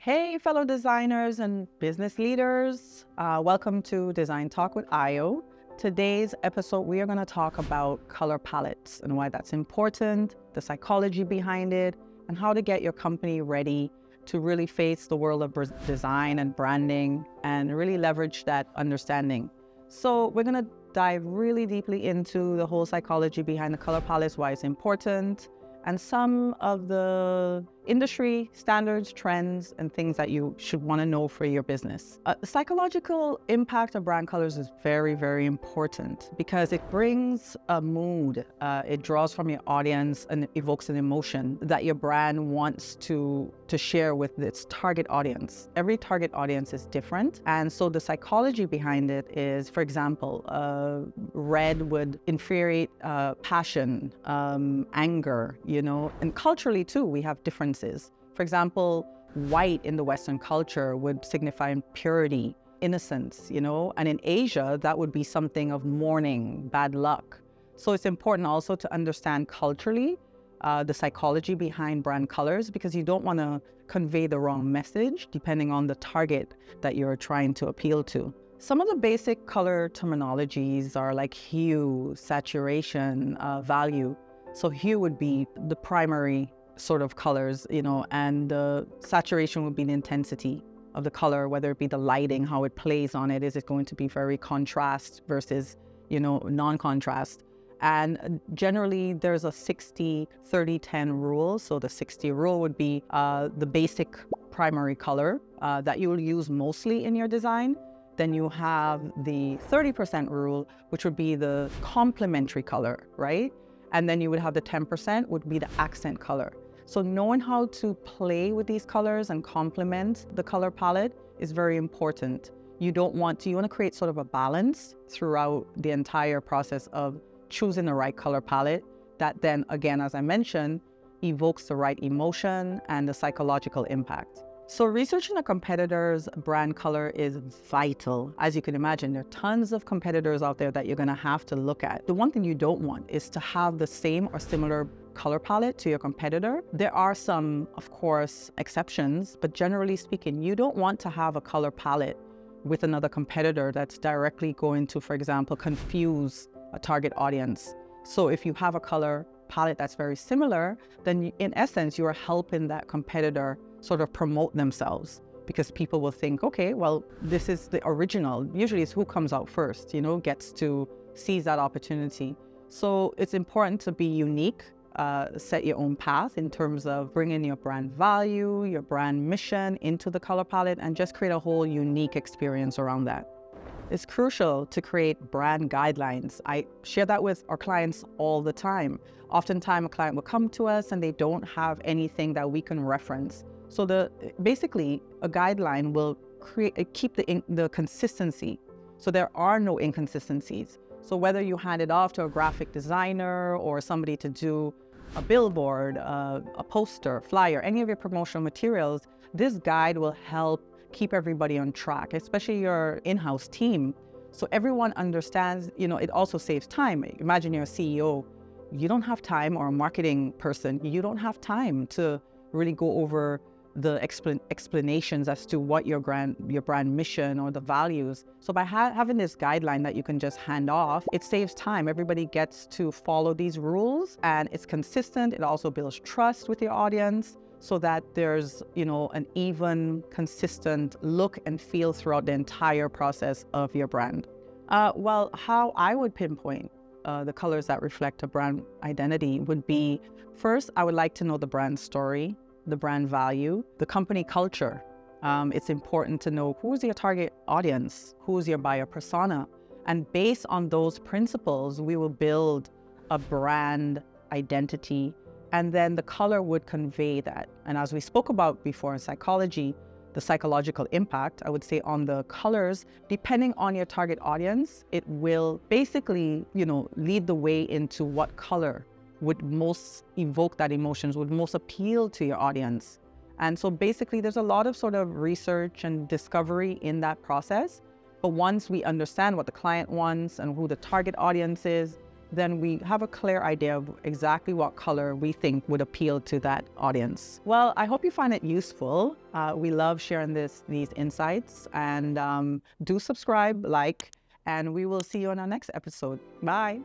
Hey, fellow designers and business leaders. Welcome to Design Talk with Io. Today's episode, we are going to talk about color palettes and why that's important, the psychology behind it, and how to get your company ready to really face the world of design and branding and really leverage that understanding. So we're going to dive really deeply into the whole psychology behind the color palettes, why it's important, and some of the industry standards, trends, and things that you should want to know for your business. The psychological impact of brand colors is very, very important because it brings a mood. It draws from your audience and evokes an emotion that your brand wants to share with its target audience. Every target audience is different. And so the psychology behind it is, for example, red would infuriate passion, anger, and culturally too, we have differences. For example, white in the Western culture would signify purity, innocence, and in Asia, that would be something of mourning, bad luck. So it's important also to understand culturally the psychology behind brand colors because you don't want to convey the wrong message depending on the target that you're trying to appeal to. Some of the basic color terminologies are like hue, saturation, value. So hue would be the primary sort of colors, and saturation would be the intensity of the color, whether it be the lighting, how it plays on it. Is it going to be very contrast versus, non-contrast? And generally there's a 60-30-10 rule. So the 60 rule would be the basic primary color that you will use mostly in your design. Then you have the 30% rule, which would be the complementary color, right? And then you would have the 10% would be the accent color. So knowing how to play with these colors and complement the color palette is very important. You want to create sort of a balance throughout the entire process of choosing the right color palette that then, again, as I mentioned, evokes the right emotion and the psychological impact. So researching a competitor's brand color is vital. As you can imagine, there are tons of competitors out there that you're going to have to look at. The one thing you don't want is to have the same or similar color palette to your competitor. There are some, of course, exceptions, but generally speaking, you don't want to have a color palette with another competitor that's directly going to, for example, confuse a target audience. So if you have a color palette that's very similar, then in essence, you are helping that competitor sort of promote themselves because people will think, okay, well, this is the original. Usually it's who comes out first, gets to seize that opportunity. So it's important to be unique, set your own path in terms of bringing your brand value, your brand mission into the color palette and just create a whole unique experience around that. It's crucial to create brand guidelines. I share that with our clients all the time. Oftentimes a client will come to us and they don't have anything that we can reference. So basically a guideline will keep the consistency. So there are no inconsistencies. So whether you hand it off to a graphic designer or somebody to do a billboard, a poster, flyer, any of your promotional materials, this guide will help keep everybody on track, especially your in-house team. So everyone understands, it also saves time. Imagine you're a CEO, you don't have time, or a marketing person, you don't have time to really go over the explanations as to what your brand mission or the values. So by having this guideline that you can just hand off, it saves time. Everybody gets to follow these rules and it's consistent. It also builds trust with your audience so that there's, an even, consistent look and feel throughout the entire process of your brand. Well, how I would pinpoint the colors that reflect a brand identity would be, first, I would like to know the brand story, the brand value, the company culture. It's important to know who's your target audience, who's your buyer persona. And based on those principles, we will build a brand identity, and then the color would convey that. And as we spoke about before in psychology, the psychological impact, I would say, on the colors, depending on your target audience, it will basically, lead the way into what color would most evoke that emotions, would most appeal to your audience. And so basically there's a lot of sort of research and discovery in that process. But once we understand what the client wants and who the target audience is, then we have a clear idea of exactly what color we think would appeal to that audience. Well, I hope you find it useful. We love sharing these insights, and do subscribe, like, and we will see you on our next episode. Bye.